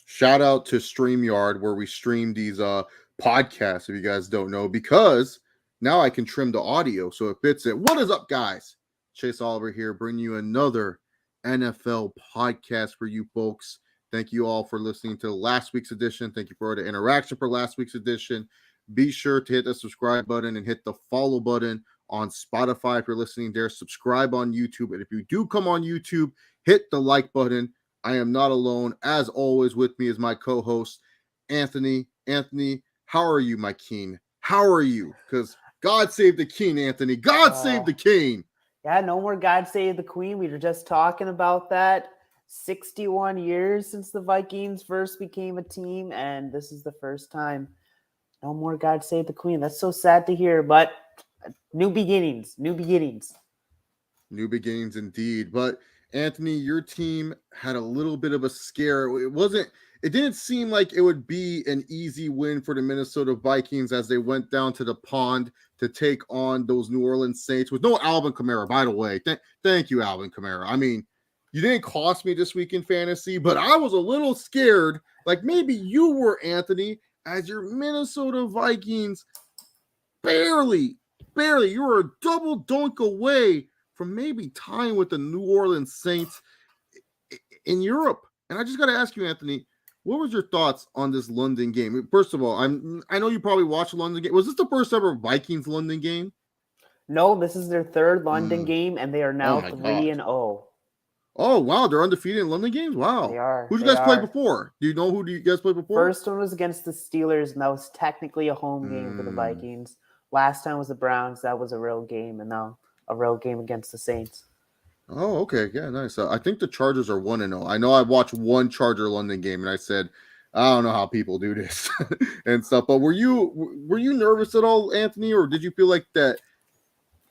Shout out to StreamYard where we stream these podcasts, if you guys don't know, because now I can trim the audio so it fits it. What is up, guys? Chase Oliver here, bringing you another NFL podcast for you folks. Thank you all for listening to last week's edition. Thank you for the interaction for last week's edition. Be sure to hit the subscribe button and hit the follow button on Spotify if you're listening there. Subscribe on YouTube. And if you do come on YouTube, hit the like button. I am not alone. As always, with me is my co-host, Anthony. Anthony, how are you, my king? How are you? Because God save the king, Anthony. God save the king. Yeah, no more God save the queen. We were just talking about that. 61 years since the Vikings first became a team, and this is the first time. No more God save the queen. That's so sad to hear, but new beginnings. New beginnings indeed. But Anthony, your team had a little bit of a scare. It didn't seem like it would be an easy win for the Minnesota Vikings as they went down to the pond to take on those New Orleans Saints with no Alvin Kamara, by the way. Thank you, Alvin Kamara. I mean, you didn't cost me this week in fantasy, but I was a little scared, like maybe you were, Anthony, as your Minnesota Vikings barely, you were a double dunk away from maybe tying with the New Orleans Saints in Europe. And I just got to ask you, Anthony, what was your thoughts on this London game? First of all, I know you probably watched the London game. Was this the first ever Vikings London game? No, this is their third London game, and they are now 3-0. Oh, wow. They're undefeated in London games? Wow. They are. Who'd you guys play before? Do you know who you guys played before? First one was against the Steelers, and that was technically a home game for the Vikings. Last time was the Browns. That was a real game, and now a real game against the Saints. Oh, okay. Yeah, nice. I think the Chargers are 1-0. I know I watched one Charger London game, and I said, I don't know how people do this and stuff. But were you nervous at all, Anthony, or did you feel like that?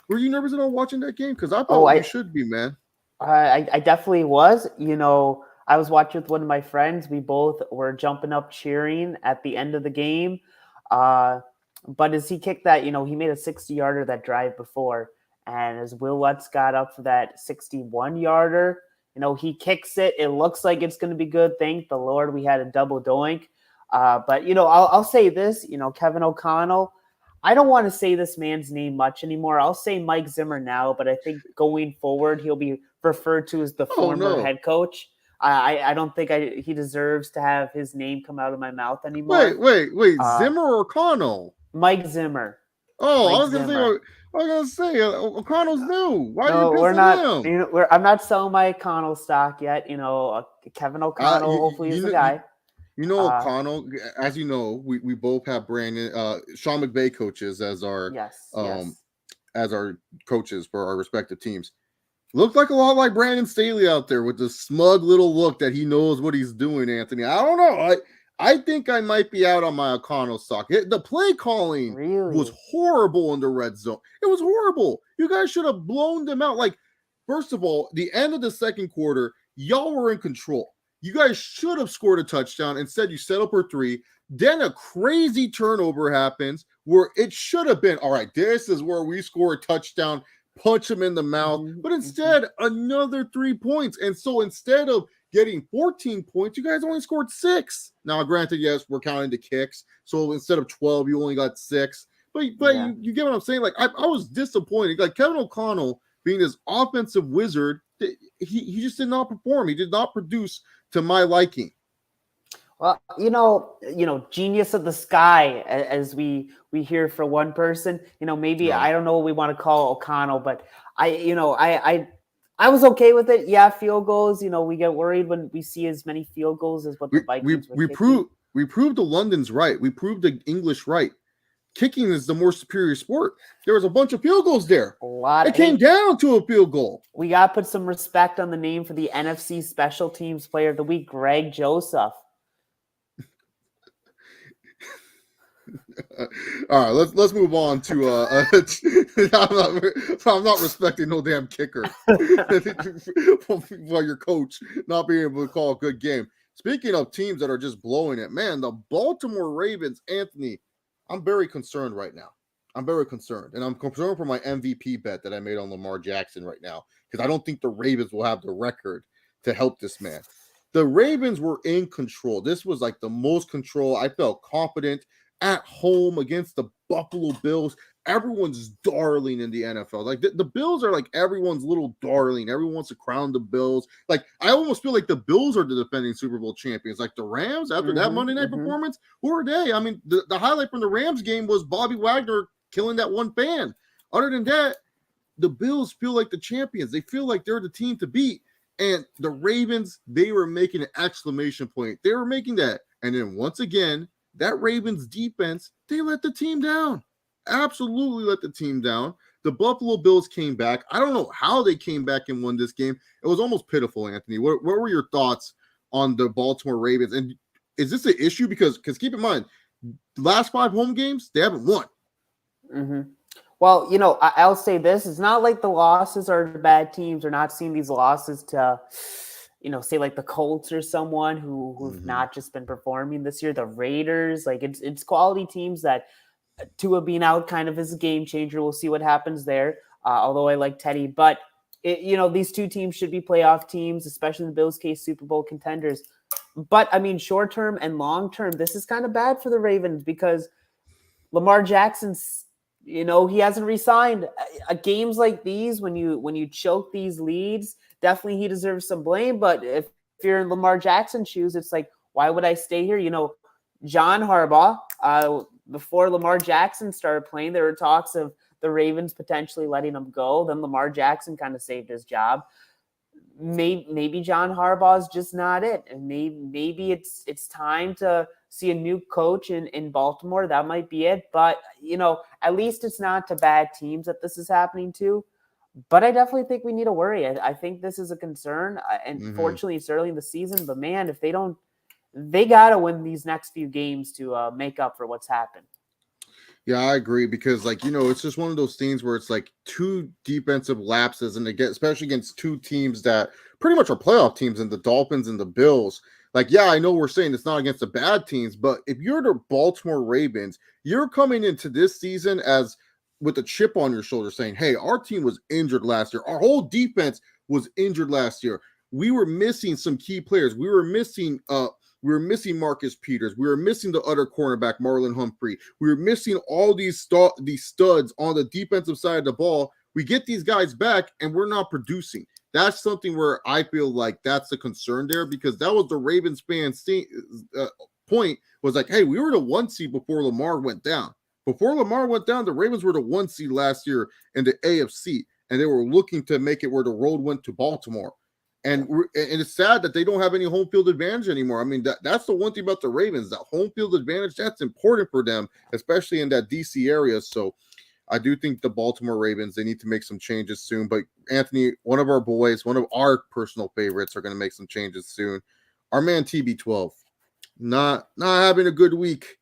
Were you nervous at all watching that game? Because I thought you should be, man. I definitely was. You know, I was watching with one of my friends. We both were jumping up cheering at the end of the game. But as he kicked that, he made a 60-yarder that drive before. And as Will Lutz got up for that 61-yarder, he kicks it. It looks like it's going to be good. Thank the Lord we had a double doink. But, I'll say this, Kevin O'Connell, I don't want to say this man's name much anymore. I'll say Mike Zimmer now, but I think going forward, he'll be referred to as the former head coach. I don't think he deserves to have his name come out of my mouth anymore. Wait. Zimmer or O'Connell? Mike Zimmer. Oh, I was gonna say O'Connell's new. Why are you pissing him? I'm not selling my O'Connell stock yet. Kevin O'Connell hopefully is the guy. O'Connell, as you know, we both have Brandon, Sean McVay coaches as our as our coaches for our respective teams. Looks like a lot like Brandon Staley out there with the smug little look that he knows what he's doing, Anthony. I don't know. I think I might be out on my O'Connell stock. The play calling was horrible in the red zone. It was horrible. You guys should have blown them out. Like, first of all, the end of the second quarter, y'all were in control. You guys should have scored a touchdown. Instead, you settle for 3. Then a crazy turnover happens where it should have been, all right, this is where we score a touchdown, punch him in the mouth. But instead, another 3 points. And so instead of getting 14 points, you guys only scored 6. Now, granted, yes, we're counting the kicks. So instead of 12, you only got 6. But you get what I'm saying? Like, I was disappointed. Like, Kevin O'Connell, being this offensive wizard, he just did not perform. He did not produce to my liking. Well, genius of the sky, as we hear for one person. Maybe I don't know what we want to call O'Connell, but I was okay with it. Yeah, field goals. We get worried when we see as many field goals as what the Vikings we proved the London's right. We proved the English right. Kicking is the more superior sport. There was a bunch of field goals there. It came down to a field goal. We got to put some respect on the name for the NFC Special Teams Player of the Week, Greg Joseph. All right, let's move on to I'm not respecting no damn kicker while your coach not being able to call a good game. Speaking of teams that are just blowing it, man, the Baltimore Ravens, Anthony, I'm very concerned right now. I'm very concerned. And I'm concerned for my MVP bet that I made on Lamar Jackson right now, because I don't think the Ravens will have the record to help this man. The Ravens were in control. This was like the most control. I felt confident at home against the Buffalo Bills. Everyone's darling in the NFL. Like the Bills are like everyone's little darling. Everyone wants to crown the Bills. Like I almost feel like the Bills are the defending Super Bowl champions. Like the Rams, after that Monday night performance, who are they? I mean, the highlight from the Rams game was Bobby Wagner killing that one fan. Other than that, the Bills feel like the champions. They feel like they're the team to beat. And the Ravens, they were making an exclamation point. They were making that. And then once again, that Ravens defense, they let the team down. Absolutely let the team down. The Buffalo Bills came back. I don't know how they came back and won this game. It was almost pitiful, Anthony. What were your thoughts on the Baltimore Ravens? And is this an issue? Because keep in mind, the last 5 home games, they haven't won. Mm-hmm. Well, I'll say this. It's not like the losses are the bad teams. We're not seeing these losses to, say like the Colts or someone who've not just been performing this year. The Raiders, like it's quality teams that Tua being out kind of is a game changer. We'll see what happens there. Although I like Teddy, but these two teams should be playoff teams, especially in the Bills' case, Super Bowl contenders. But I mean, short term and long term, this is kind of bad for the Ravens because Lamar Jackson's, he hasn't re-signed. Games like these, when you choke these leads, definitely he deserves some blame. But if you're in Lamar Jackson's shoes, it's like, why would I stay here? John Harbaugh, before Lamar Jackson started playing, there were talks of the Ravens potentially letting him go. Then Lamar Jackson kind of saved his job. Maybe John Harbaugh is just not it. And maybe it's time to see a new coach in Baltimore. That might be it. But, at least it's not to bad teams that this is happening to. But I definitely think we need to worry. I think this is a concern. And fortunately, it's early in the season. But, man, if they got to win these next few games to make up for what's happened. Yeah, I agree because, it's just one of those things where it's like 2 defensive lapses, and especially against 2 teams that pretty much are playoff teams, and the Dolphins and the Bills. Like, yeah, I know we're saying it's not against the bad teams, but if you're the Baltimore Ravens, you're coming into this season as with a chip on your shoulder saying, hey, our team was injured last year. Our whole defense was injured last year. We were missing some key players. We were missing Marcus Peters. We were missing the other cornerback, Marlon Humphrey. We were missing all these studs on the defensive side of the ball. We get these guys back, and we're not producing. That's something where I feel like that's a concern there, because that was the Ravens fans' point was like, hey, we were the 1 seed before Lamar went down. Before Lamar went down, the Ravens were the 1 seed last year in the AFC, and they were looking to make it where the road went to Baltimore. And it's sad that they don't have any home field advantage anymore. I mean, that's the one thing about the Ravens, that home field advantage, that's important for them, especially in that DC area. So I do think the Baltimore Ravens, they need to make some changes soon. But Anthony, one of our boys, one of our personal favorites, are going to make some changes soon. Our man TB12, not having a good week,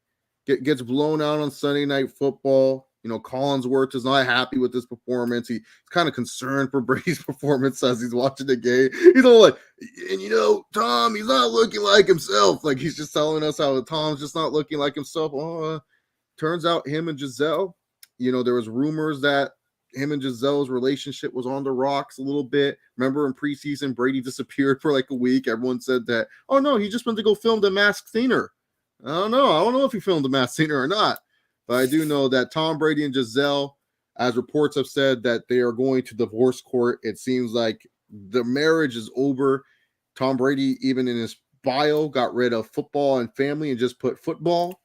gets blown out on Sunday Night Football. Collinsworth is not happy with his performance. He's kind of concerned for Brady's performance as he's watching the game. He's all like, and Tom, he's not looking like himself. Like, he's just telling us how Tom's just not looking like himself. Turns out him and Giselle, there was rumors that him and Giselle's relationship was on the rocks a little bit. Remember in preseason, Brady disappeared for like a week. Everyone said that, oh no, he just went to go film The Masked Singer. I don't know if he filmed The Masked Singer or not. But I do know that Tom Brady and Giselle, as reports have said, that they are going to divorce court. It seems like the marriage is over. Tom Brady, even in his bio, got rid of football and family and just put football.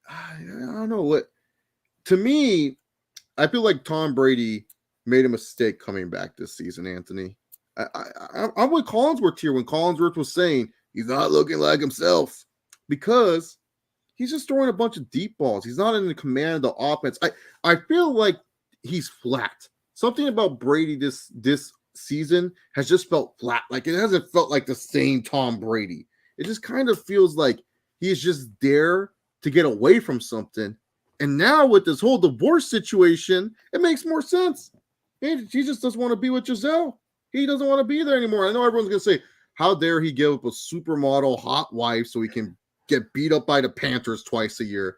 I don't know what. To me, I feel like Tom Brady made a mistake coming back this season, Anthony. I'm with Collinsworth here when Collinsworth was saying he's not looking like himself, because he's just throwing a bunch of deep balls. He's not in the command of the offense. I feel like he's flat. Something about Brady this season has just felt flat. Like, it hasn't felt like the same Tom Brady. It just kind of feels like he's just there to get away from something. And now with this whole divorce situation, it makes more sense. He just doesn't want to be with Giselle. He doesn't want to be there anymore. I know everyone's going to say, how dare he give up a supermodel hot wife so he can get beat up by the Panthers twice a year.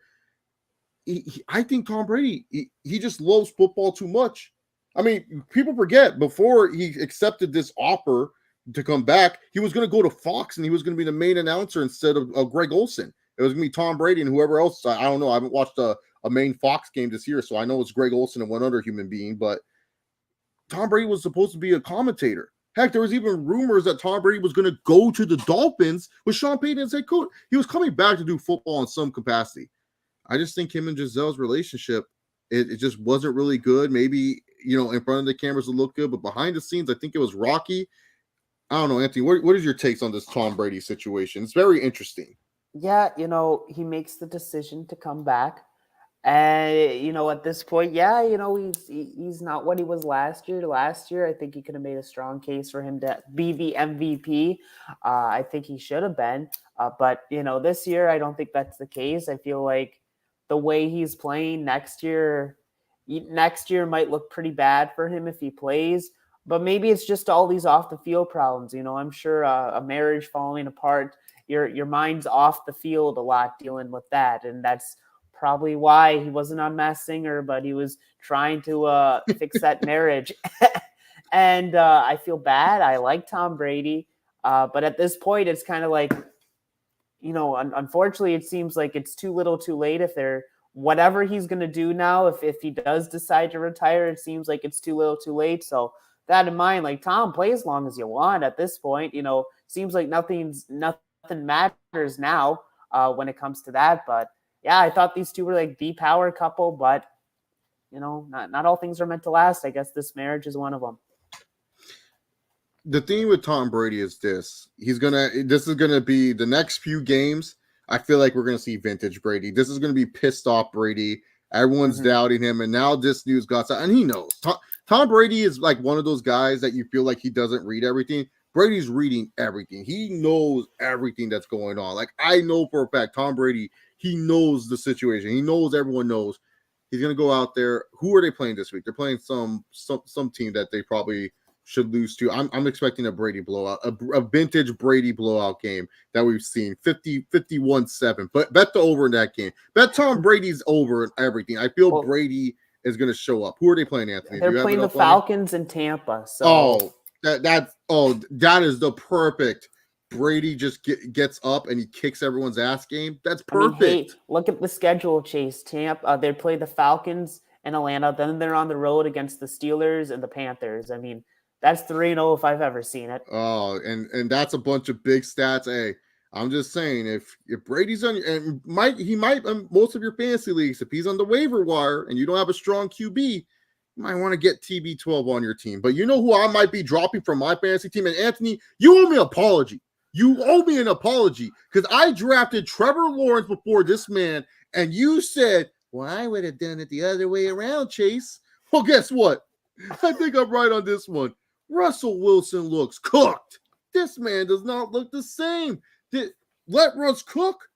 I think Tom Brady, he just loves football too much. I mean, people forget before he accepted this offer to come back, he was going to go to Fox and he was going to be the main announcer instead of Greg Olson. It was going to be Tom Brady and whoever else. I don't know. I haven't watched a main Fox game this year, so I know it's Greg Olson and one other human being, but Tom Brady was supposed to be a commentator. Heck, there was even rumors that Tom Brady was going to go to the Dolphins with Sean Payton and say, cool, he was coming back to do football in some capacity. I just think him and Gisele's relationship, it just wasn't really good. Maybe, in front of the cameras it looked good, but behind the scenes, I think it was rocky. I don't know, Anthony, what is your takes on this Tom Brady situation? It's very interesting. Yeah, he makes the decision to come back. And, at this point, yeah, he's not what he was last year. Last year, I think he could have made a strong case for him to be the MVP. I think he should have been. But, this year, I don't think that's the case. I feel like the way he's playing next year might look pretty bad for him if he plays. But maybe it's just all these off the field problems. I'm sure a marriage falling apart, your mind's off the field a lot dealing with that. And that's probably why he wasn't on Masked Singer, but he was trying to fix that marriage. And I feel bad. I like Tom Brady. But at this point, it's kind of like, unfortunately, it seems like it's too little too late. If whatever he's going to do now, if he does decide to retire, it seems like it's too little too late. So that in mind, like, Tom, play as long as you want at this point. Seems like nothing matters now when it comes to that. But yeah, I thought these two were like the power couple, but not all things are meant to last. I guess this marriage is one of them. The thing with Tom Brady is this is going to be the next few games. I feel like we're going to see vintage Brady. This is going to be pissed off Brady. Everyone's doubting him. And now this news got out, and he knows. Tom Brady is like one of those guys that you feel like he doesn't read everything. Brady's reading everything. He knows everything that's going on. Like, I know for a fact, Tom Brady, he knows the situation. He knows everyone knows. He's going to go out there. Who are they playing this week? They're playing some team that they probably should lose to. I'm expecting a Brady blowout, a vintage Brady blowout game that we've seen, 51-7. But bet the over in that game. Bet Tom Brady's over in everything. I feel Brady is going to show up. Who are they playing, Anthony? They're playing the Falcons in Tampa. So that is the perfect Brady just gets up and he kicks everyone's ass game. That's perfect. I mean, hey, look at the schedule, Chase. Tampa, they play the Falcons in Atlanta. Then they're on the road against the Steelers and the Panthers. I mean, that's 3-0 if I've ever seen it. Oh, and that's a bunch of big stats. Hey, I'm just saying, if Brady's on, and he might most of your fantasy leagues, if he's on the waiver wire and you don't have a strong QB, you might want to get TB12 on your team. But you know who I might be dropping from my fantasy team? And Anthony, you owe me an apology. You owe me an apology because I drafted Trevor Lawrence before this man, and you said, well, I would have done it the other way around, Chase. Well, guess what? I think I'm right on this one. Russell Wilson looks cooked. This man does not look the same. Let Russ cook.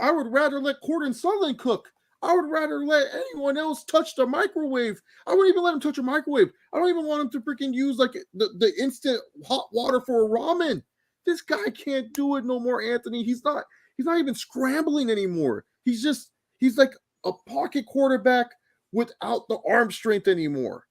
I would rather let Cortland Sutherland cook. I would rather let anyone else touch the microwave. I wouldn't even let him touch a microwave. I don't even want him to freaking use like the instant hot water for a ramen. This guy can't do it no more, Anthony. He's not even scrambling anymore. He's like a pocket quarterback without the arm strength anymore.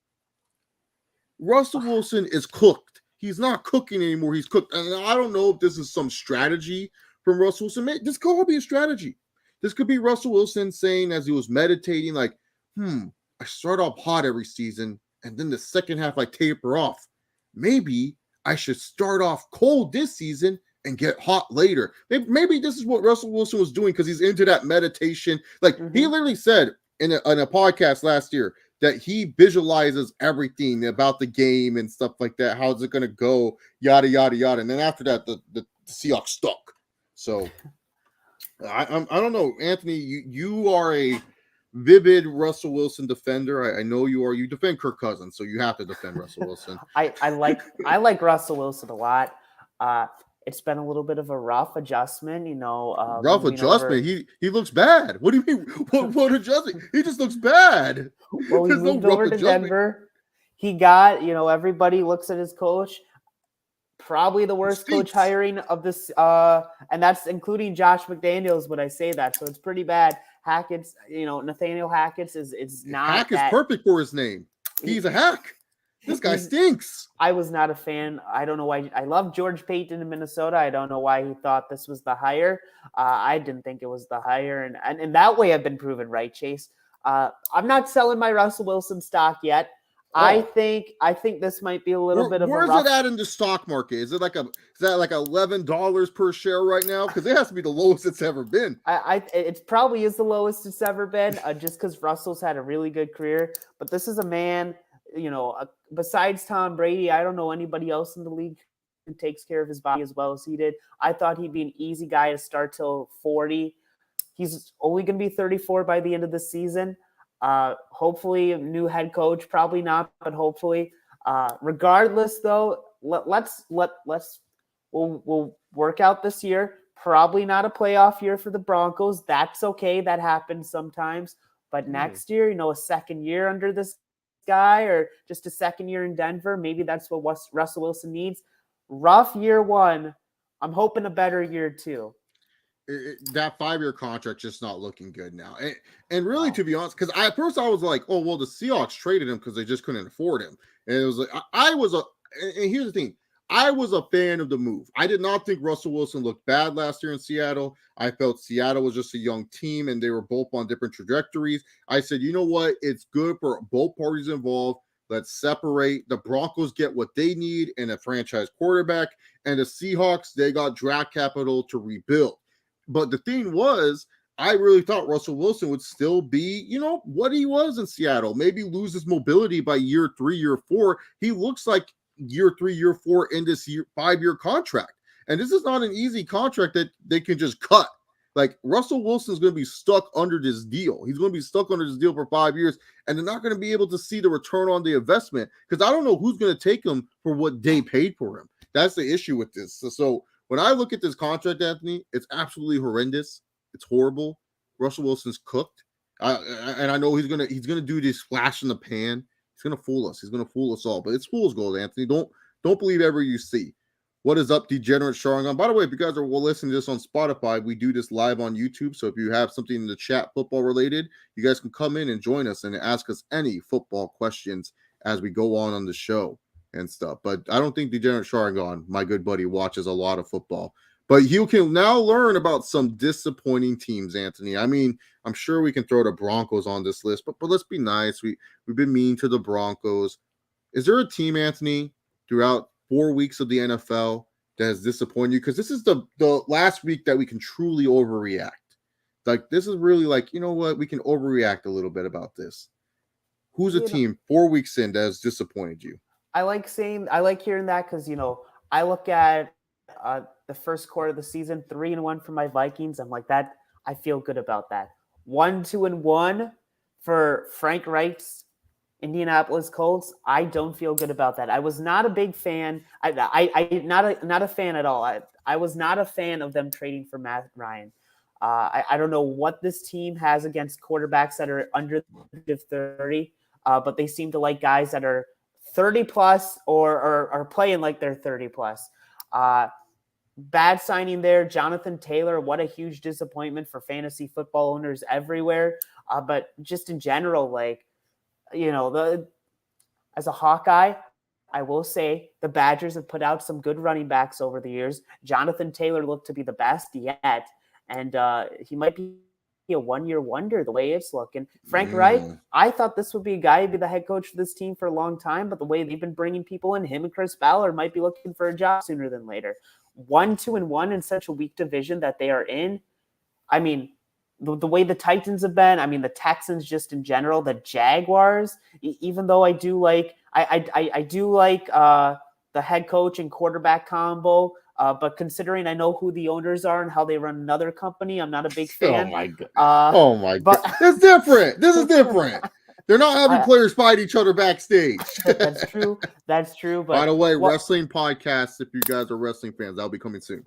Russell Wilson is cooked. He's not cooking anymore. He's cooked. And I don't know if this is some strategy from Russell Wilson. This could all be a strategy. This could be Russell Wilson saying as he was meditating, like, I start off hot every season, and then the second half I taper off. Maybe I should start off cold this season and get hot later. Maybe this is what Russell Wilson was doing because he's into that meditation. Like, he literally said in a podcast last year that he visualizes everything about the game and stuff like that. How's it going to go? Yada, yada, yada. And then after that, the Seahawks stuck. So I don't know, Anthony, you are a vivid Russell Wilson defender. I know you are. You defend Kirk Cousins, so you have to defend Russell Wilson. I like Russell Wilson a lot. It's been a little bit of a rough adjustment, rough adjustment. He looks bad. What do you mean? What adjustment? He just looks bad. Well, he moved over to Denver. He got, everybody looks at his coach. Probably the worst coach hiring of this, and that's including Josh McDaniels when I say that. So it's pretty bad. Hackett's, Nathaniel Hackett's is not Hack is that perfect for his name. He's a hack. This guy stinks. I was not a fan. I don't know why. I love George Payton in Minnesota. I don't know why he thought this was the hire. I didn't think it was the hire. And in that way, I've been proven right, Chase. I'm not selling my Russell Wilson stock yet. Oh. I think this might be a little bit of a rough... Where's it at in the stock market? Is that like $11 per share right now? Because it has to be the lowest it's ever been. It probably is the lowest it's ever been, just because Russell's had a really good career. But this is a man, besides Tom Brady, I don't know anybody else in the league who takes care of his body as well as he did. I thought he'd be an easy guy to start till 40. He's only going to be 34 by the end of the season. Hopefully a new head coach, probably not, but hopefully. Regardless, though, we'll work out this year. Probably not a playoff year for the Broncos. That's okay. That happens sometimes. But next year, a second year under this guy, or just a second year in Denver, maybe that's what Russell Wilson needs. Rough year one. I'm hoping a better year two. That 5-year contract just not looking good now. And really, to be honest, because at first I was like, oh, well, the Seahawks traded him because they just couldn't afford him. And it was like, and here's the thing. I was a fan of the move. I did not think Russell Wilson looked bad last year in Seattle. I felt Seattle was just a young team and they were both on different trajectories. I said, you know what? It's good for both parties involved. Let's separate. The Broncos get what they need in a franchise quarterback, and the Seahawks, they got draft capital to rebuild. But the thing was, I really thought Russell Wilson would still be, what he was in Seattle. Maybe lose his mobility by year 3, year 4. He looks like year 3, year 4 in this 5-year contract. And this is not an easy contract that they can just cut. Like, Russell Wilson's going to be stuck under this deal. He's going to be stuck under this deal for 5 years, and they're not going to be able to see the return on the investment because I don't know who's going to take him for what they paid for him. That's the issue with this. So when I look at this contract, Anthony, it's absolutely horrendous. It's horrible. Russell Wilson's cooked, and I know he's gonna do this flash in the pan. He's gonna fool us. He's gonna fool us all. But it's fool's gold, Anthony. Don't believe everything you see. What is up, degenerate showing on? By the way, if you guys are listening to this on Spotify, we do this live on YouTube. So if you have something in the chat football related, you guys can come in and join us and ask us any football questions as we go on the show and stuff. But I don't think Degenerate Sharingan, my good buddy, watches a lot of football. But you can now learn about some disappointing teams, Anthony. I mean, I'm sure we can throw the Broncos on this list, but let's be nice. We've been mean to the Broncos. Is there a team, Anthony, throughout 4 weeks of the NFL that has disappointed you? Because this is the last week that we can truly overreact. Like, this is really like, you know what? We can overreact a little bit about this. Who's a team 4 weeks in that has disappointed you? I like hearing that because, I look at the first quarter of the season, 3-1 for my Vikings. I'm like, that I feel good about that. 1-2-1 for Frank Reich's Indianapolis Colts. I don't feel good about that. I was not a big fan. Not a fan at all. I was not a fan of them trading for Matt Ryan. I don't know what this team has against quarterbacks that are under 30, but they seem to like guys that are 30 plus or are playing like they're 30 plus. Bad signing there. Jonathan Taylor, what a huge disappointment for fantasy football owners everywhere. But just in general, as a Hawkeye, I will say the Badgers have put out some good running backs over the years. Jonathan Taylor looked to be the best yet, and he might be a one-year wonder the way it's looking. Frank Reich, I thought this would be a guy who'd be the head coach for this team for a long time, but the way they've been bringing people in, him and Chris Ballard might be looking for a job sooner than later. 1-2-1 in such a weak division that they are in. I mean, the way the Titans have been, I mean, the Texans just in general, the Jaguars, even though I do like the head coach and quarterback combo, but considering I know who the owners are and how they run another company, I'm not a big fan. Oh my God. That's different. This is different. They're not having players fight each other backstage. That's true. That's true. But by the way, wrestling podcasts, if you guys are wrestling fans, that'll be coming soon.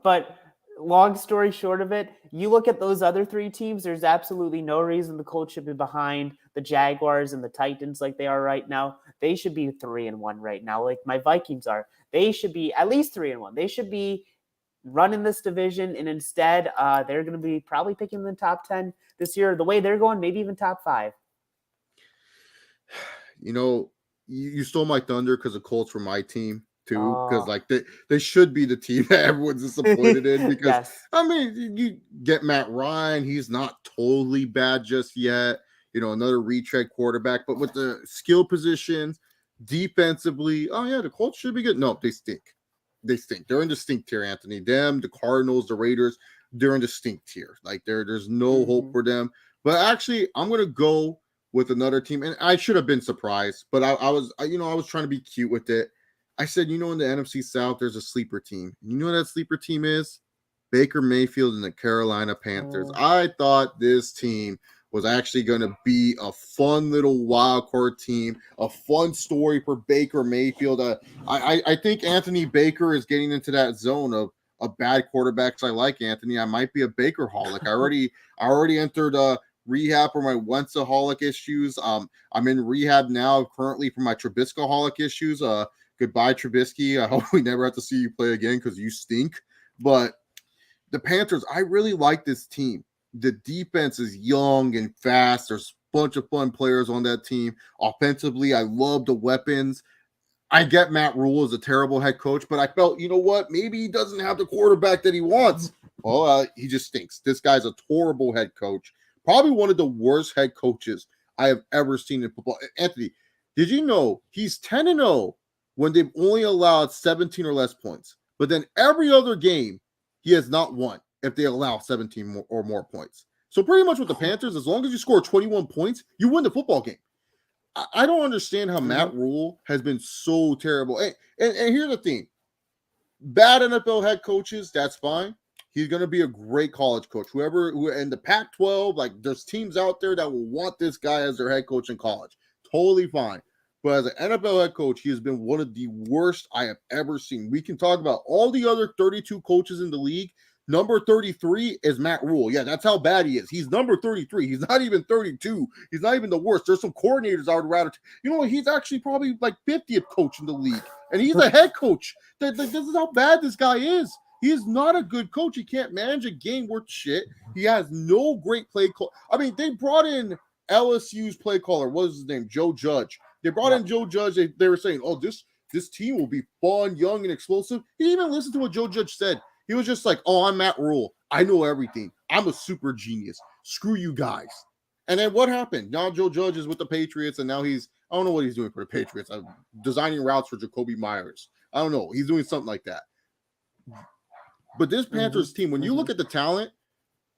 But long story short of it, you look at those other three teams, there's absolutely no reason the Colts should be behind the Jaguars and the Titans like they are right now. They should be 3-1 right now, like my Vikings are. They should be at least 3-1. They should be running this division, and instead they're going to be probably picking the top 10 this year. The way they're going, maybe even top 5. You know, you stole my thunder because the Colts were my team too. Because like they should be the team that everyone's disappointed in. Because yes. I mean, you get Matt Ryan, he's not totally bad just yet. You know, another retread quarterback, but with the skill positions, defensively, oh yeah, the Colts should be good. No, they stink. They stink. They're in the stink tier, Anthony. Them, the Cardinals, the Raiders, they're in the stink tier. Like there's no hope for them. But actually, I'm gonna go with another team, and I should have been surprised, but I was trying to be cute with it. I said, in the NFC South, there's a sleeper team. You know what that sleeper team is? Baker Mayfield and the Carolina Panthers. I thought this team was actually going to be a fun little wild card team, a fun story for Baker Mayfield. I think Anthony Baker is getting into that zone of bad quarterbacks. I like Anthony. I might be a Baker-holic. I already entered rehab for my Wentz-aholic issues. I'm in rehab now currently for my Trubisky-aholic issues. Goodbye, Trubisky. I hope we never have to see you play again because you stink. But the Panthers, I really like this team. The defense is young and fast. There's a bunch of fun players on that team. Offensively, I love the weapons. I get Matt Rule is a terrible head coach, but I felt, you know what? Maybe he doesn't have the quarterback that he wants. Well, he just stinks. This guy's a horrible head coach. Probably one of the worst head coaches I have ever seen in football. Anthony, did you know he's 10-0 when they've only allowed 17 or less points? But then every other game, he has not won if they allow 17 or more points. So pretty much with the Panthers, as long as you score 21 points, you win the football game. I don't understand how Matt Rule has been so terrible. And here's the thing. Bad NFL head coaches, that's fine. He's going to be a great college coach. Whoever in the Pac-12, like there's teams out there that will want this guy as their head coach in college. Totally fine. But as an NFL head coach, he has been one of the worst I have ever seen. We can talk about all the other 32 coaches in the league. Number 33 is Matt Rule. Yeah, that's how bad he is. He's number 33. He's not even 32. He's not even the worst. There's some coordinators I would rather. He's actually probably like 50th coach in the league. And he's a head coach. This is how bad this guy is. He is not a good coach. He can't manage a game worth shit. He has no great play call. I mean, they brought in LSU's play caller. What was his name? Joe Judge. They brought in Joe Judge. They were saying, oh, this team will be fun, young, and explosive. He didn't even listen to what Joe Judge said. He was just like, oh, I'm Matt Rule. I know everything. I'm a super genius. Screw you guys. And then what happened? Now Joe Judge is with the Patriots, and now I don't know what he's doing for the Patriots. I'm designing routes for Jacoby Myers. I don't know. He's doing something like that. But this Panthers team, when you look at the talent,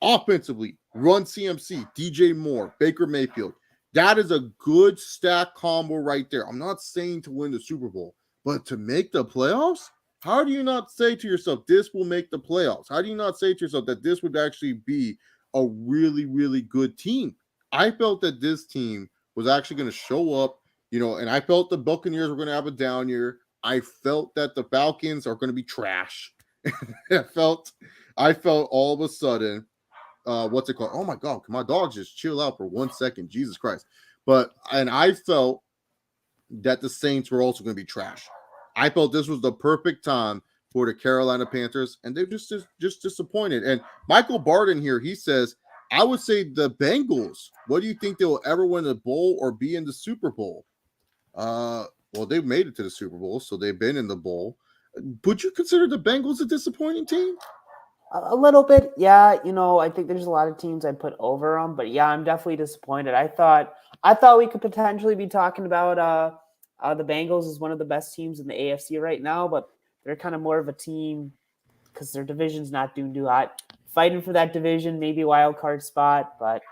offensively, run CMC, DJ Moore, Baker Mayfield, that is a good stack combo right there. I'm not saying to win the Super Bowl, but to make the playoffs? How do you not say to yourself, this will make the playoffs? How do you not say to yourself that this would actually be a really, really good team? I felt that this team was actually going to show up, and I felt the Buccaneers were going to have a down year. I felt that the Falcons are going to be trash. I felt all of a sudden, what's it called? Oh my God, can my dogs just chill out for 1 second? Jesus Christ. And I felt that the Saints were also going to be trash. I felt this was the perfect time for the Carolina Panthers, and they're just disappointed. And Michael Barden here, he says, I would say the Bengals. What do you think they will ever win a bowl or be in the Super Bowl? Well, they've made it to the Super Bowl, so they've been in the bowl. Would you consider the Bengals a disappointing team? A little bit, yeah. I think there's a lot of teams I'd put over them, but yeah, I'm definitely disappointed. I thought we could potentially be talking about the Bengals as one of the best teams in the AFC right now, but they're kind of more of a team because their division's not doing too hot. Fighting for that division, maybe wild card spot, but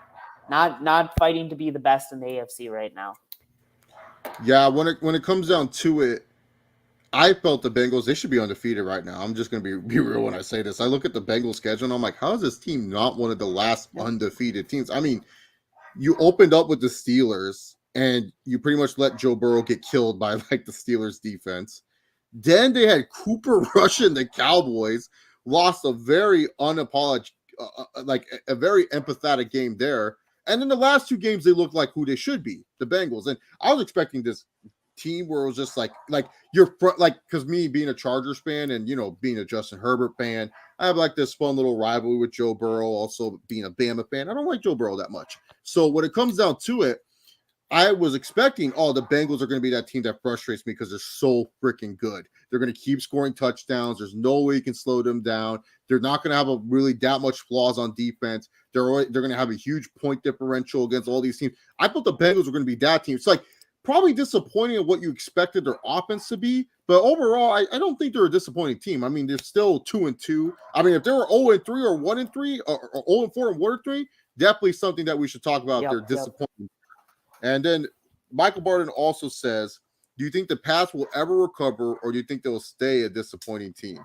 not fighting to be the best in the AFC right now. Yeah, when it comes down to it, I felt the Bengals, they should be undefeated right now. I'm just going to be real when I say this. I look at the Bengals schedule and I'm like, how is this team not one of the last undefeated teams? I mean, you opened up with the Steelers and you pretty much let Joe Burrow get killed by like the Steelers defense. Then they had Cooper Rush and the Cowboys, lost a very unapologetic, a very empathetic game there. And in the last two games, they looked like who they should be, the Bengals. And I was expecting this team where it was just like you're like, because me being a Chargers fan and being a Justin Herbert fan, I have like this fun little rivalry with Joe Burrow. Also being a Bama fan, I don't like Joe Burrow that much. So when it comes down to it, I was expecting, the Bengals are going to be that team that frustrates me because they're so freaking good. They're going to keep scoring touchdowns. There's no way you can slow them down. They're not going to have that much flaws on defense. They're going to have a huge point differential against all these teams. I thought the Bengals were going to be that team. It's like probably disappointing of what you expected their offense to be, but overall, I don't think they're a disappointing team. I mean, they're still 2-2. I mean, if they were 0-3 or 1-3 or 0-4 and 1-3, definitely something that we should talk about. They're disappointing. And then Michael Barton also says, do you think the Pats will ever recover, or do you think they'll stay a disappointing team?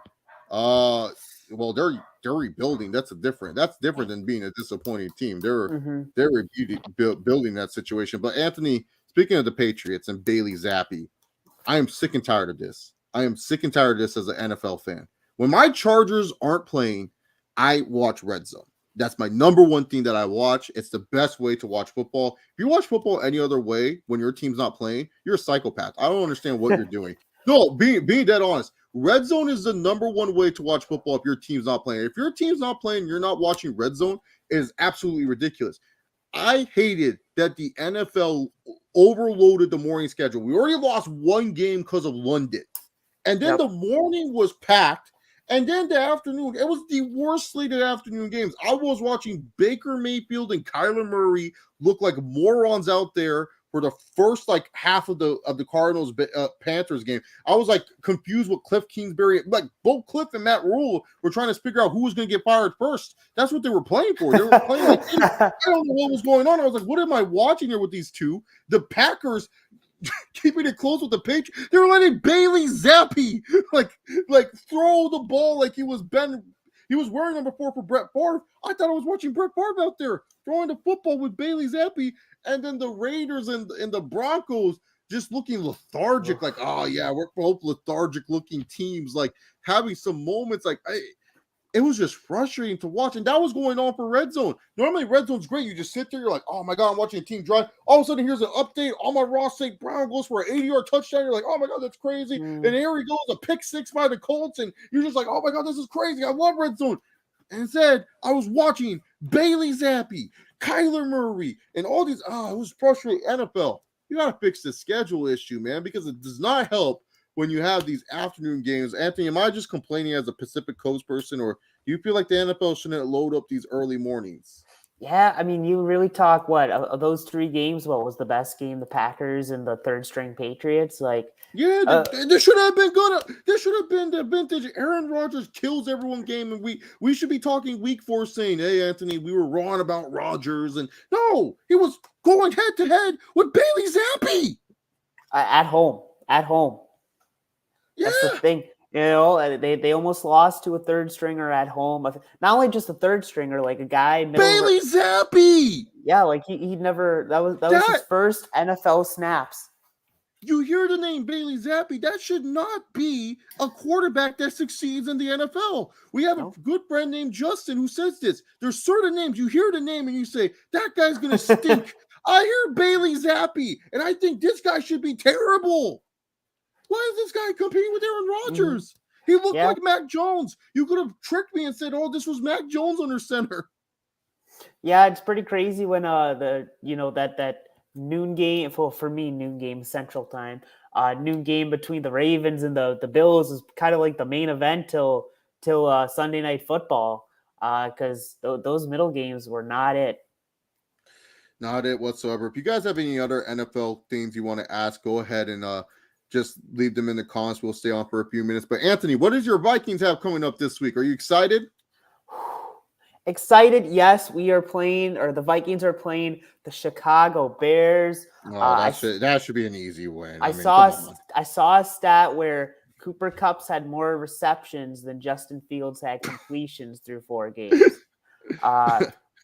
Well, they're rebuilding. That's different than being a disappointing team. They're building that situation. But Anthony, speaking of the Patriots and Bailey Zappi, I am sick and tired of this. I am sick and tired of this as an NFL fan. When my Chargers aren't playing, I watch Red Zone. That's my number one thing that I watch. It's the best way to watch football. If you watch football any other way when your team's not playing, you're a psychopath. I don't understand what you're doing. No, being dead honest, Red Zone is the number one way to watch football if your team's not playing. If your team's not playing, you're not watching Red Zone. It is absolutely ridiculous. I hated that the NFL overloaded the morning schedule. We already lost one game because of London. And then the morning was packed. And then the afternoon, it was the worst slated afternoon games. I was watching Baker Mayfield and Kyler Murray look like morons out there for the first half of the Cardinals Panthers game. I was confused with Cliff Kingsbury. Both Cliff and Matt Rule were trying to figure out who was going to get fired first. That's what they were playing for. They were playing I don't know what was going on. I was like, what am I watching here with these two? The Packers keeping it close with the Patriots. They were letting Bailey Zappi throw the ball like he was Ben. He was wearing number 4 for Brett Favre. I thought I was watching Brett Favre out there throwing the football with Bailey Zappi, and then the Raiders and the Broncos just looking lethargic. We're both lethargic looking teams. Having some moments it was just frustrating to watch. And that was going on for Red Zone. Normally, Red Zone's great. You just sit there. You're like, oh, my God, I'm watching a team drive. All of a sudden, here's an update. Ross St. Brown goes for an 80-yard touchdown. You're like, oh, my God, that's crazy. And here he goes, a pick 6 by the Colts. And you're just like, oh, my God, this is crazy. I love Red Zone. And instead, I was watching Bailey Zappi, Kyler Murray, and all these. It was frustrating. NFL, you got to fix the schedule issue, man, because it does not help when you have these afternoon games. Anthony, am I just complaining as a Pacific Coast person, or do you feel like the NFL shouldn't load up these early mornings? Yeah, I mean, you really talk of those 3 games, what was the best game? The Packers and the third-string Patriots? This should have been good. This should have been the vintage Aaron Rodgers kills everyone game, and we should be talking week 4 saying, hey, Anthony, we were wrong about Rodgers. And no, he was going head-to-head with Bailey Zappi. At home. Yeah. That's the thing. They almost lost to a third stringer at home. Not only just a third stringer, a guy. Bailey Zappi. Yeah, he'd never. That was his first NFL snaps. You hear the name Bailey Zappi. That should not be a quarterback that succeeds in the NFL. We have a good friend named Justin who says this. There's certain names. You hear the name and you say, that guy's going to stink. I hear Bailey Zappi, and I think this guy should be terrible. Why is this guy competing with Aaron Rodgers? He looked like Mac Jones. You could have tricked me and said, oh, this was Mac Jones under center. Yeah, it's pretty crazy when that noon game, for me, noon game Central Time, noon game between the Ravens and the Bills is kind of like the main event till Sunday Night Football, because those middle games were not it. Not it whatsoever. If you guys have any other NFL things you want to ask, go ahead and just leave them in the comments. We'll stay on for a few minutes. But Anthony, what does your Vikings have coming up this week? Are you excited? Excited, yes. We are playing, or the Vikings are playing the Chicago Bears. That should be an easy win. I saw a stat where Cooper Kupp's had more receptions than Justin Fields had completions through 4 games.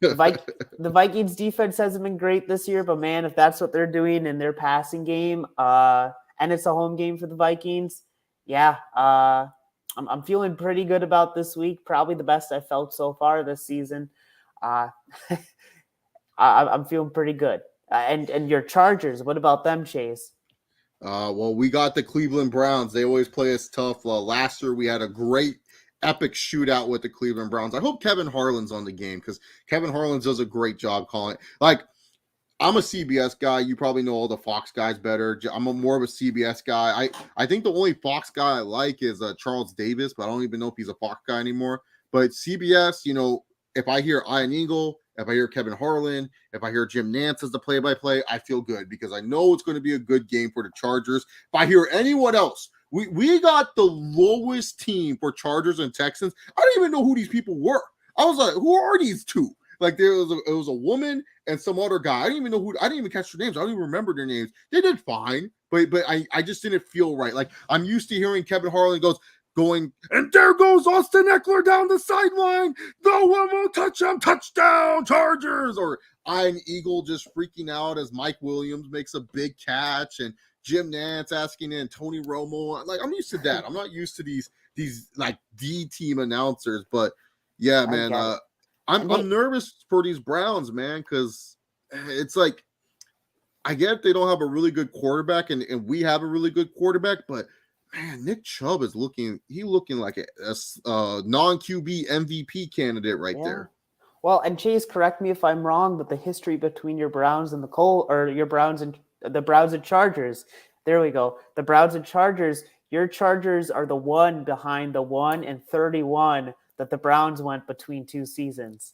The Vikings defense hasn't been great this year, but man, if that's what they're doing in their passing game, and it's a home game for the Vikings, I'm feeling pretty good about this week. Probably the best I've felt so far this season. I'm feeling pretty good. And your Chargers, what about them, Chase? Well, we got the Cleveland Browns. They always play us tough. Last year we had a great epic shootout with the Cleveland Browns. I hope Kevin Harlan's on the game because Kevin Harlan does a great job calling it. Like, I'm a CBS guy. You probably know all the Fox guys better. I'm more of a CBS guy. I think the only Fox guy I like is Charles Davis, but I don't even know if he's a Fox guy anymore. But CBS, if I hear Ian Eagle, if I hear Kevin Harlan, if I hear Jim Nantz as the play-by-play, I feel good because I know it's going to be a good game for the Chargers. If I hear anyone else, we got the lowest team for Chargers and Texans. I don't even know who these people were. I was like, who are these two? Like it was a woman and some other guy. I didn't even know who. I didn't even catch their names. I don't even remember their names. They did fine, but I just didn't feel right. Like I'm used to hearing Kevin Harlan going, and there goes Austin Eckler down the sideline. No one will touch him. Touchdown, Chargers. Or Ian Eagle just freaking out as Mike Williams makes a big catch, and Jim Nantz asking in Tony Romo. Like I'm used to that. I'm not used to these like D team announcers, but yeah, man. I'm nervous for these Browns, man, because it's like I get they don't have a really good quarterback, and we have a really good quarterback, but man, Nick Chubb is looking like a non-QB MVP candidate right there. Well, and Chase, correct me if I'm wrong, but the history between your Browns and your Browns and the Browns and Chargers. There we go. The Browns and Chargers. Your Chargers are the one behind the 1-31 that the Browns went between two seasons.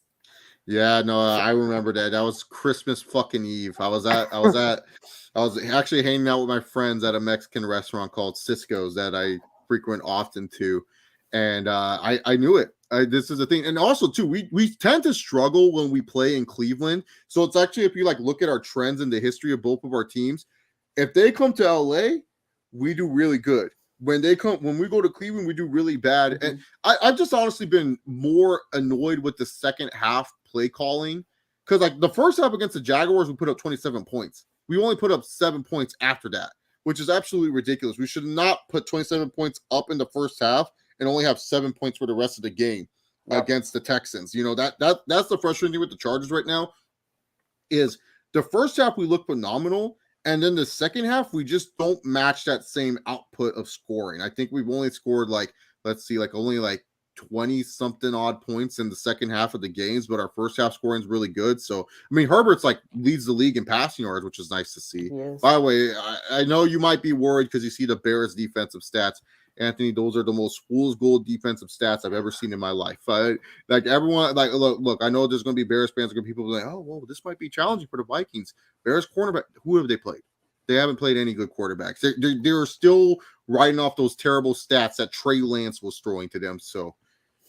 Yeah, no, I remember that. That was Christmas fucking Eve. I was actually hanging out with my friends at a Mexican restaurant called Cisco's that I frequent often to, and I knew it. This is the thing, and also too, we tend to struggle when we play in Cleveland. So it's actually, if you like look at our trends in the history of both of our teams, if they come to LA, we do really good. When we go to Cleveland, we do really bad. Mm-hmm. And I've just honestly been more annoyed with the second half play calling because like the first half against the Jaguars, we put up 27 points. We only put up 7 points after that, which is absolutely ridiculous. We should not put 27 points up in the first half and only have 7 points for the rest of the game against the Texans. That's the frustrating thing with the Chargers right now is the first half we look phenomenal. And then the second half, we just don't match that same output of scoring. I think we've only scored only 20 something odd points in the second half of the games, but our first half scoring is really good. So, I mean, Herbert's leads the league in passing yards, which is nice to see. Yes. By the way, I know you might be worried because you see the Bears defensive stats. Anthony, those are the most fool's gold defensive stats I've ever seen in my life. Everyone, look, I know there's going to be Bears fans, people like, oh, well, this might be challenging for the Vikings. Bears cornerback, who have they played? They haven't played any good quarterbacks. They're still writing off those terrible stats that Trey Lance was throwing to them. So,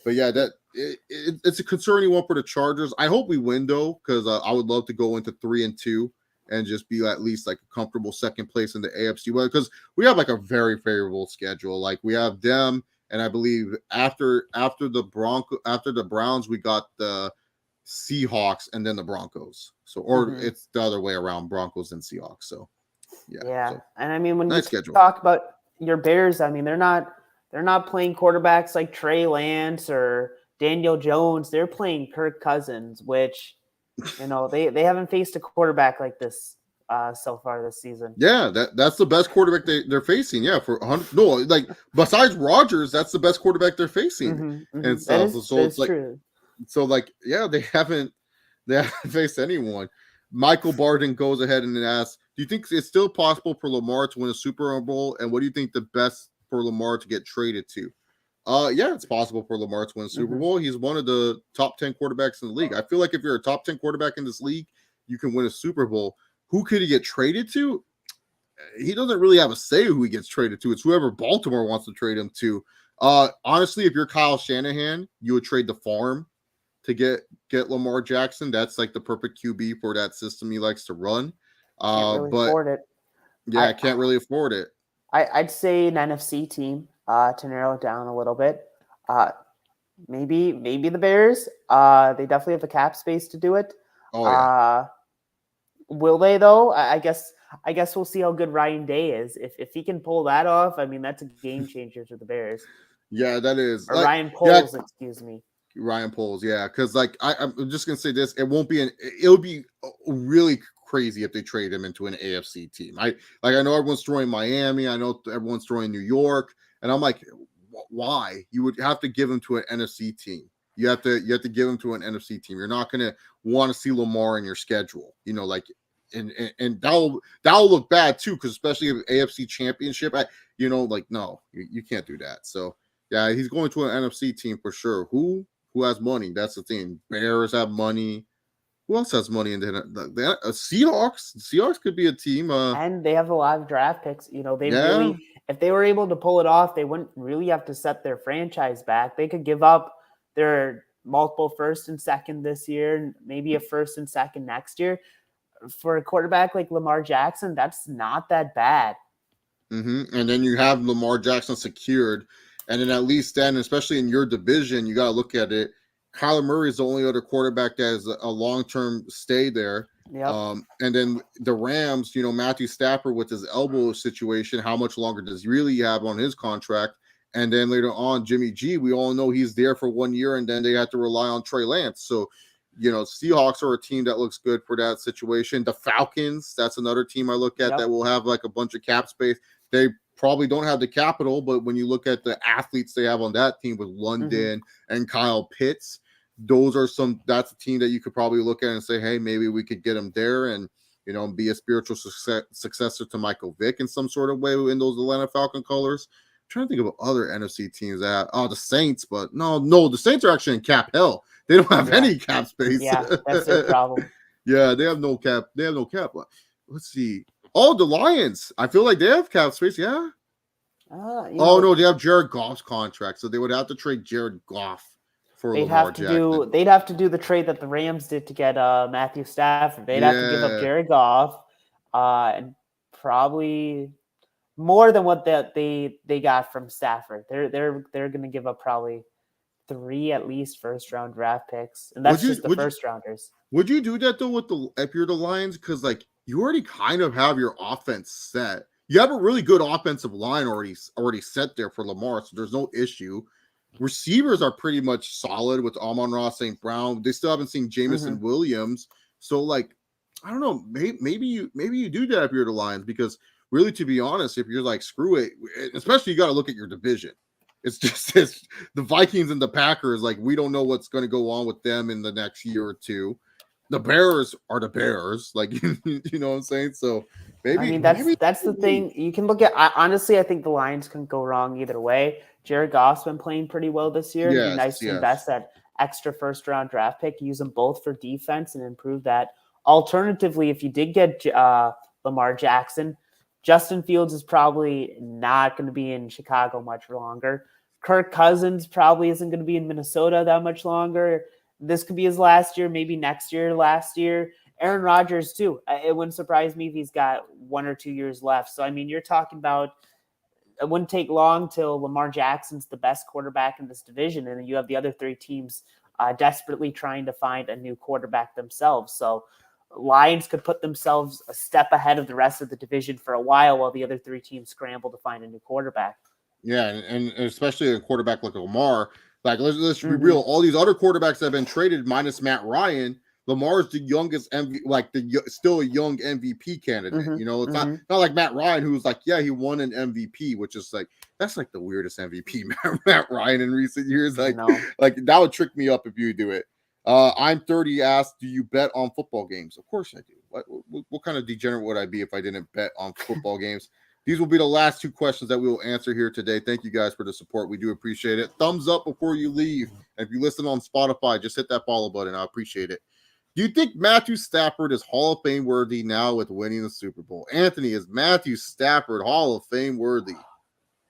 but yeah, it's a concerning one for the Chargers. I hope we win though, because I would love to go into 3-2. And just be at least like a comfortable second place in the AFC. Well, because we have like a very favorable schedule. Like we have them, and I believe after the Browns, we got the Seahawks and then the Broncos. So, or it's the other way around, Broncos and Seahawks. So, yeah. So, and I mean, when you talk about your Bears, I mean they're not playing quarterbacks like Trey Lance or Daniel Jones. They're playing Kirk Cousins, which. They haven't faced a quarterback like this so far this season. Yeah, that's the best quarterback they're facing. Yeah, for 100. No, like besides Rodgers, that's the best quarterback they're facing. And stuff. So it's like, true. So like, yeah, they haven't faced anyone. Michael Barden goes ahead and asks, "Do you think it's still possible for Lamar to win a Super Bowl? And what do you think the best for Lamar to get traded to?" Yeah, it's possible for Lamar to win Super Bowl. He's one of the top 10 quarterbacks in the league. I feel like if you're a top 10 quarterback in this league, you can win a Super Bowl. Who could he get traded to? He doesn't really have a say who he gets traded to. It's whoever Baltimore wants to trade him to. Honestly, if you're Kyle Shanahan, you would trade the farm to get Lamar Jackson. That's like the perfect QB for that system he likes to run. Can't really afford it. Yeah, I can't really afford it. I'd say an NFC team. To narrow it down a little bit, maybe the Bears. They definitely have the cap space to do it. Oh yeah. Will they though? I guess we'll see how good Ryan Day is. If he can pull that off, I mean that's a game changer for the Bears. Yeah, that is. Or Ryan Poles, excuse me. Ryan Poles, yeah, because like I'm just gonna say this, it'll be really crazy if they trade him into an AFC team. I know everyone's throwing Miami. I know everyone's throwing New York, and I'm like, why? You would have to give him to an NFC team. You have to give him to an NFC team. You're not going to want to see Lamar in your schedule. And that'll look bad too, because especially if AFC Championship, no, you can't do that. So yeah, he's going to an NFC team for sure. Who has money? That's the thing. Bears have money. Who else has money in the Seahawks? The Seahawks could be a team. And they have a lot of draft picks. Really, if they were able to pull it off, they wouldn't really have to set their franchise back. They could give up their multiple first and second this year, maybe a first and second next year. For a quarterback like Lamar Jackson, that's not that bad. Mm-hmm. And then you have Lamar Jackson secured. And then at least then, especially in your division, you got to look at it. Kyler Murray is the only other quarterback that has a long-term stay there. Yep. And then the Rams, Matthew Stafford with his elbow situation, how much longer does he really have on his contract? And then later on, Jimmy G, we all know he's there for 1 year, and then they have to rely on Trey Lance. So, Seahawks are a team that looks good for that situation. The Falcons, that's another team I look at that will have like a bunch of cap space. They probably don't have the capital, but when you look at the athletes they have on that team with London and Kyle Pitts, that's a team that you could probably look at and say, hey, maybe we could get him there and, be a spiritual successor to Michael Vick in some sort of way in those Atlanta Falcon colors. I'm trying to think of other NFC teams that the Saints, but no, the Saints are actually in cap hell. They don't have any cap space. Yeah, that's their problem. Yeah, they have no cap. Let's see. Oh, the Lions. I feel like they have cap space. Yeah. No, they have Jared Goff's contract, so they would have to trade Jared Goff for Lamar Jackson. They'd have to do the trade that the Rams did to get Matthew Stafford. They'd have to give up Jared Goff, and probably more than what they got from Stafford. They're going to give up probably 3 at least first round draft picks, and that's just the first rounders. Would you do that though if you're the Lions? Because you already kind of have your offense set. You have a really good offensive line already set there for Lamar, so there's no issue. Receivers are pretty much solid with Amon-Ra St. Brown. They still haven't seen Jameson Williams, so I don't know. Maybe you do that if you're the Lions, because really, to be honest, if you're screw it, especially you got to look at your division. It's just the Vikings and the Packers. We don't know what's going to go on with them in the next year or two. The Bears are the Bears. You know what I'm saying? So maybe that's the thing. You can look at. Honestly, I think the Lions can go wrong either way. Jared Goff's been playing pretty well this year. It'd be nice to invest that extra first round draft pick, use them both for defense and improve that. Alternatively, if you did get Lamar Jackson, Justin Fields is probably not going to be in Chicago much longer. Kirk Cousins probably isn't going to be in Minnesota that much longer. This could be his last year, maybe next year, last year. Aaron Rodgers, too. It wouldn't surprise me if he's got 1 or 2 years left. So, you're talking about it wouldn't take long till Lamar Jackson's the best quarterback in this division, and then you have the other 3 teams desperately trying to find a new quarterback themselves. So, Lions could put themselves a step ahead of the rest of the division for a while the other 3 teams scramble to find a new quarterback. Yeah, and especially a quarterback like Lamar. Let's be real. All these other quarterbacks that have been traded, minus Matt Ryan, Lamar's the youngest still a young MVP candidate. It's not like Matt Ryan, who's he won an MVP, which is that's the weirdest MVP Matt Ryan in recent years. That would trick me up if you do it. I'm 30 asked, do you bet on football games? Of course I do. What kind of degenerate would I be if I didn't bet on football games? These will be the last 2 questions that we will answer here today. Thank you guys for the support. We do appreciate it. Thumbs up before you leave. And if you listen on Spotify, just hit that follow button. I appreciate it. Do you think Matthew Stafford is Hall of Fame worthy now with winning the Super Bowl? Anthony, is Matthew Stafford Hall of Fame worthy?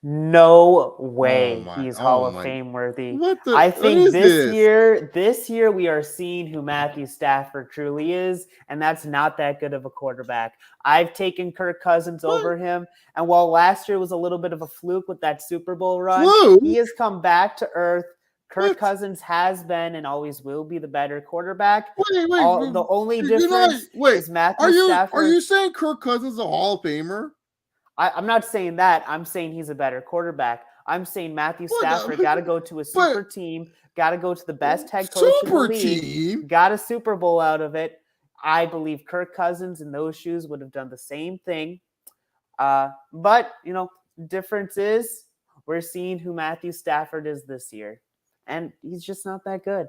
No way he's Hall of Fame worthy. I think this year we are seeing who Matthew Stafford truly is, and that's not that good of a quarterback. I've taken Kirk Cousins over him, and while last year was a little bit of a fluke with that Super Bowl run, he has come back to earth. Kirk Cousins has been and always will be the better quarterback. The only difference is Matthew Stafford. Are you saying Kirk Cousins is a Hall of Famer? I'm not saying that. I'm saying he's a better quarterback. I'm saying Matthew Stafford got to go to a super team, got to go to the best head coach in the league, got a Super Bowl out of it. I believe Kirk Cousins in those shoes would have done the same thing. But, difference is we're seeing who Matthew Stafford is this year. And he's just not that good.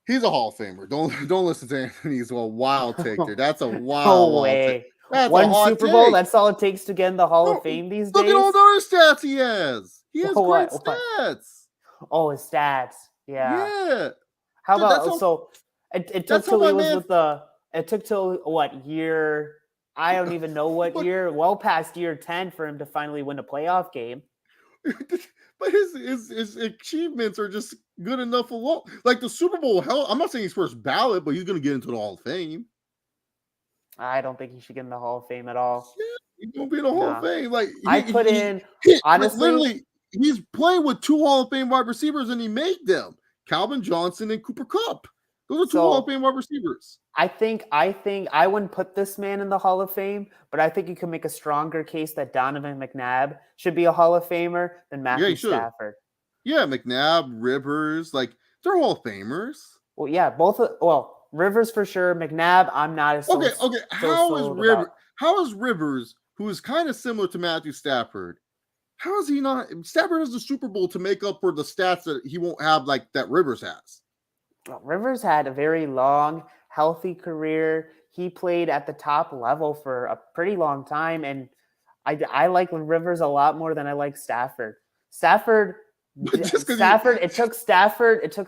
He's a Hall of Famer. Don't listen to Anthony. He's a wild take there. That's a wild take. That's one Super Bowl. That's all it takes to get in the Hall of Fame these days. Look at all the other stats he has. He has great stats. Oh, his stats. Yeah. How about so? It took till he was with the. It took till what year? I don't even know what year. Well past year 10 for him to finally win a playoff game. But his achievements are just good enough alone. Like the Super Bowl, hell, I'm not saying he's first ballot, but he's going to get into the Hall of Fame. I don't think he should get in the Hall of Fame at all. Yeah, he's going to be in the Hall of Fame. Like honestly, literally, he's playing with 2 Hall of Fame wide receivers, and he made them Calvin Johnson and Cooper Kupp. Those are 2 Hall of Fame wide receivers. I think I wouldn't put this man in the Hall of Fame, but I think you can make a stronger case that Donovan McNabb should be a Hall of Famer than Matthew Stafford. Yeah, McNabb, Rivers, like they're Hall of Famers. Well, yeah, Rivers for sure. McNabb, I'm not as okay. How is Rivers, who is kind of similar to Matthew Stafford, how is he not? Stafford has the Super Bowl to make up for the stats that he won't have like that Rivers has. Well, Rivers had a very long, healthy career. He played at the top level for a pretty long time, and I like Rivers a lot more than I like Stafford. It took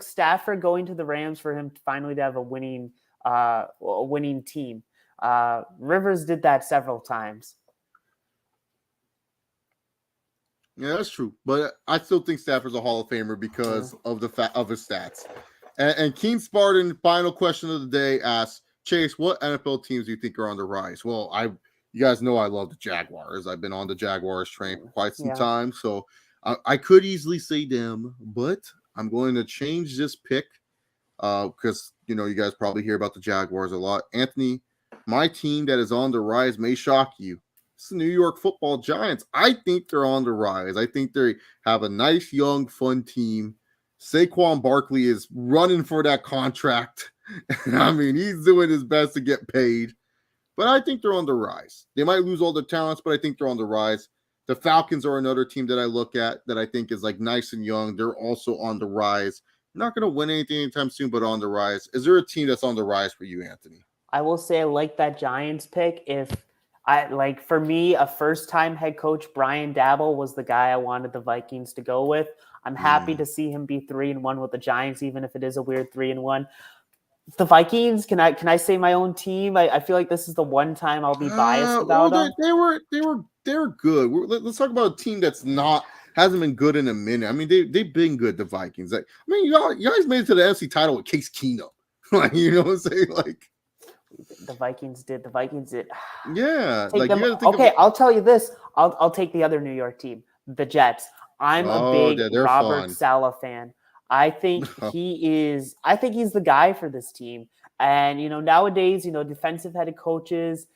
Stafford going to the Rams for him finally to have a winning team. Rivers did that several times. Yeah, that's true. But I still think Stafford's a Hall of Famer because of of his stats. And Keen Spartan, final question of the day, asks, Chase, what NFL teams do you think are on the rise? Well, you guys know I love the Jaguars. I've been on the Jaguars train for quite some time, so I could easily say them, but I'm going to change this pick because, you guys probably hear about the Jaguars a lot. Anthony, my team that is on the rise may shock you. It's the New York Football Giants. I think they're on the rise. I think they have a nice, young, fun team. Saquon Barkley is running for that contract. I mean, he's doing his best to get paid. But I think they're on the rise. They might lose all their talents, but I think they're on the rise. The Falcons are another team that I look at that I think is like nice and young. They're also on the rise. Not going to win anything anytime soon, but on the rise. Is there a team that's on the rise for you, Anthony? I will say I like that Giants pick. For me, a first-time head coach, Brian Daboll, was the guy I wanted the Vikings to go with. I'm happy to see him be 3-1 with the Giants, even if it is a weird 3-1. The Vikings, can I say my own team? I feel like this is the one time I'll be biased about them. They were good. Let's talk about a team that's hasn't been good in a minute. I mean, they've been good. The Vikings. You guys made it to the NFC title with Case Keenum. You know what I'm saying? Like the Vikings did. Yeah. I'll tell you this. I'll take the other New York team, the Jets. I'm a big Robert Saleh fan. I think he's the guy for this team. And, nowadays, defensive headed coaches,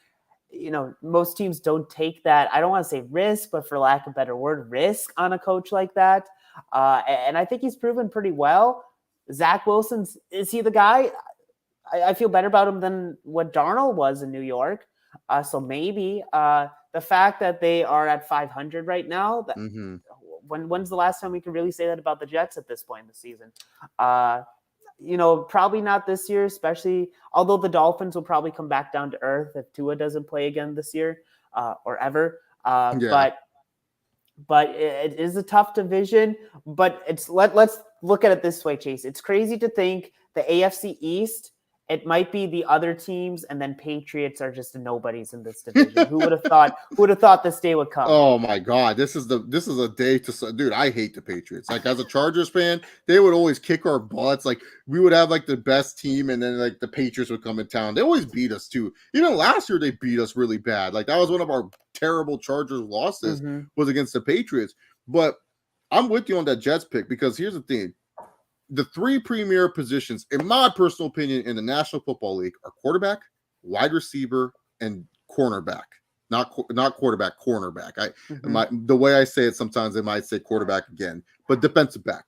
most teams don't take that. I don't want to say risk, but for lack of a better word, risk on a coach like that. And I think he's proven pretty well. Zach Wilson, is he the guy? I feel better about him than what Darnold was in New York. So maybe the fact that they are at 500 right now, when's the last time we can really say that about the Jets at this point in the season? Probably not this year, especially although the Dolphins will probably come back down to earth if Tua doesn't play again this year or ever. But it is a tough division. But let's look at it this way, Chase. It's crazy to think the AFC East, it might be the other teams, and then Patriots are just nobodies in this division. Who would have thought this day would come? Oh my God, this is a day to, dude. I hate the Patriots. Like as a Chargers fan, they would always kick our butts. Like we would have like the best team, and then like the Patriots would come in town. They always beat us too. Even last year, they beat us really bad. Like that was one of our terrible Chargers losses was against the Patriots. But I'm with you on that Jets pick because here's the thing. The 3 premier positions, in my personal opinion, in the National Football League are quarterback, wide receiver, and cornerback. Not quarterback, cornerback. The way I say it, sometimes they might say quarterback again, but defensive back.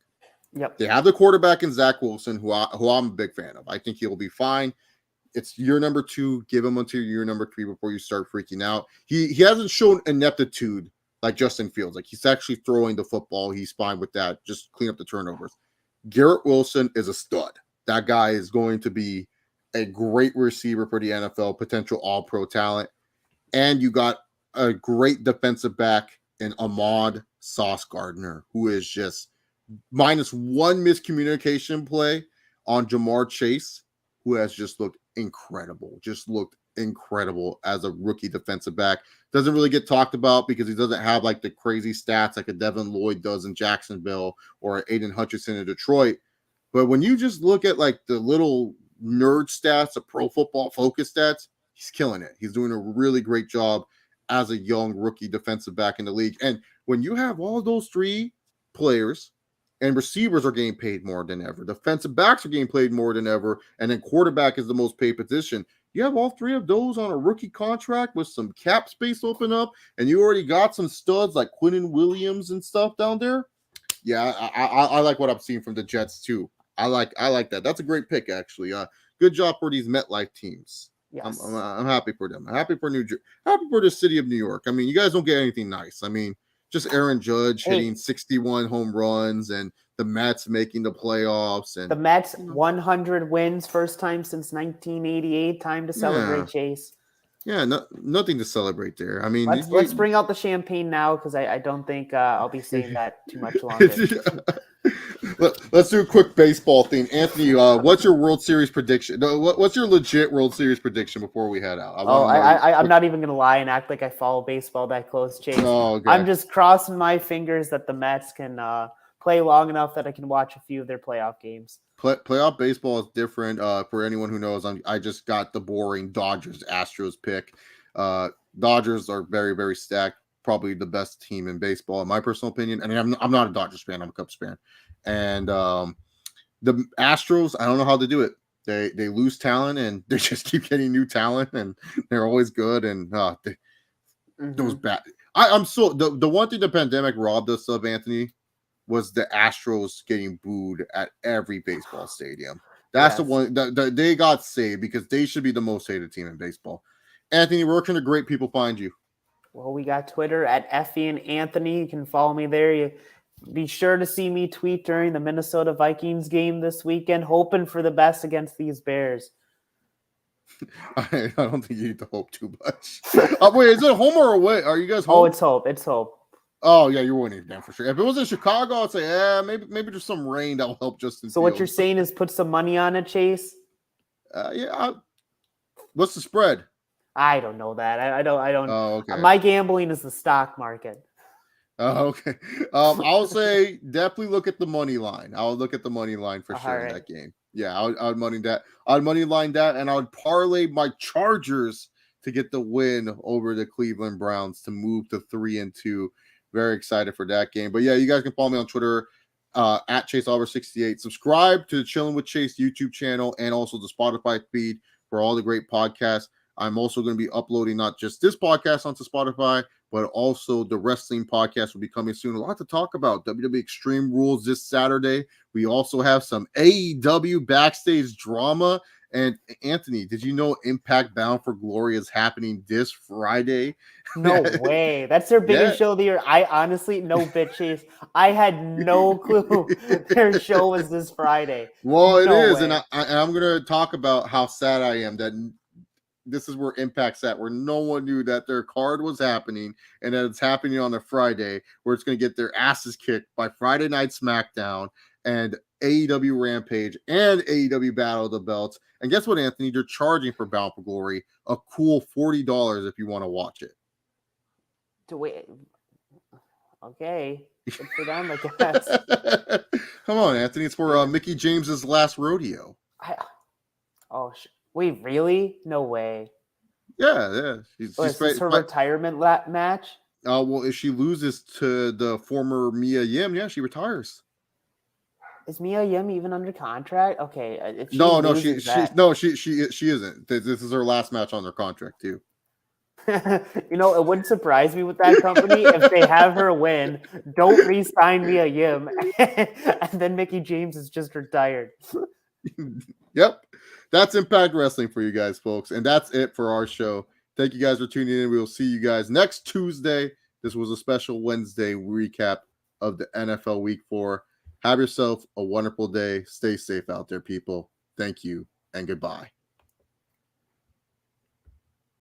Yep. They have the quarterback in Zach Wilson, who I'm a big fan of. I think he'll be fine. It's year number 2. Give him until year number 3 before you start freaking out. He hasn't shown ineptitude like Justin Fields. Like, he's actually throwing the football. He's fine with that. Just clean up the turnovers. Garrett Wilson is a stud. That guy is going to be a great receiver for the NFL, potential all-pro talent. And you got a great defensive back in Ahmad Sauce Gardner, who is just minus one miscommunication play on Jamar Chase, who has just looked incredible. Just looked incredible as a rookie defensive back. Doesn't really get talked about because he doesn't have like the crazy stats like a Devin Lloyd does in Jacksonville or Aiden Hutchinson in Detroit. But when you just look at like the little nerd stats, the Pro Football Focus stats, he's killing it. He's doing a really great job as a young rookie defensive back in the league. And when you have all those 3 players, and receivers are getting paid more than ever, defensive backs are getting paid more than ever, and then quarterback is the most paid position. You have all 3 of those on a rookie contract with some cap space open up, and you already got some studs like Quinnen Williams and stuff down there. Yeah, I like what I'm seeing from the Jets too. I like that. That's a great pick, actually. Good job for these MetLife teams. Yes. I'm happy for them. I'm happy for happy for the city of New York. I mean, you guys don't get anything nice. I mean, just Aaron Judge hitting 61 home runs and the Mets making the playoffs. And the Mets 100 wins, first time since 1988. Time to celebrate, Chase. Yeah, nothing to celebrate there. I mean, let's bring out the champagne now because I don't think I'll be saying that too much longer. Let's do a quick baseball thing. Anthony, what's your World Series prediction? What's your legit World Series prediction before we head out? I'm not even going to lie and act like I follow baseball that close, Chase. Oh, okay. I'm just crossing my fingers that the Mets can play long enough that I can watch a few of their playoff games. Playoff baseball is different. For anyone who knows, I just got the boring Dodgers-Astros pick. Dodgers are very, very stacked. Probably the best team in baseball, in my personal opinion. I mean, I'm not a Dodgers fan. I'm a Cubs fan. And the Astros, I don't know how to do it. They lose talent, and they just keep getting new talent, and they're always good. And those bad. I'm so the one thing the pandemic robbed us of, Anthony, was the Astros getting booed at every baseball stadium. That's the one that they got saved because they should be the most hated team in baseball. Anthony, where can the great people find you? Well, we got Twitter at Effie and Anthony. You can follow me there. You be sure to see me tweet during the Minnesota Vikings game this weekend, hoping for the best against these Bears. I don't think you need to hope too much. Wait, is it home or away? Are you guys home? Oh, it's hope. It's hope. Oh, yeah, you're winning down for sure. If it was in Chicago, I'd say, maybe there's some rain that will help Justin So Fields. what you're saying is put some money on it, Chase? What's the spread? I don't know that. I don't. Oh, okay. My gambling is the stock market. Oh, okay. I'll say definitely look at the money line. I'll look at the money line for sure in that game. Yeah, I would money that. I'd money line that, and I would parlay my Chargers to get the win over the Cleveland Browns to move to 3-2. Very excited for that game. But yeah, you guys can follow me on Twitter at ChaseOver68. Subscribe to the Chillin' with Chase YouTube channel and also the Spotify feed for all the great podcasts. I'm also going to be uploading not just this podcast onto Spotify, but also the wrestling podcast will be coming soon. A lot to talk about. WWE Extreme Rules this Saturday. We also have some AEW backstage drama. And Anthony, did you know Impact Bound for Glory is happening this Friday? No way. That's their biggest show of the year. I honestly, no bitches. I had no clue their show was this Friday. Well, it is. And I'm going to talk about how sad I am that this is where Impact's at, where no one knew that their card was happening and that it's happening on a Friday where it's going to get their asses kicked by Friday Night SmackDown and AEW Rampage and AEW Battle of the Belts. And guess what, Anthony? They're charging for Bound for Glory a cool $40 if you want to watch it. Okay. Good for them, I guess. Come on, Anthony. It's for Mickey James's last rodeo. Wait, really? No way. Yeah. Is this her retirement match? Well, if she loses to the former Mia Yim, she retires. Is Mia Yim even under contract? Okay. If she she isn't. This is her last match on their contract too. You know, it wouldn't surprise me with that company if they have her win, don't re-sign Mia Yim, and then Mickey James is just retired. Yep. That's Impact Wrestling for you guys, folks. And that's it for our show. Thank you guys for tuning in. We will see you guys next Tuesday. This was a special Wednesday recap of the NFL Week 4. Have yourself a wonderful day. Stay safe out there, people. Thank you and goodbye.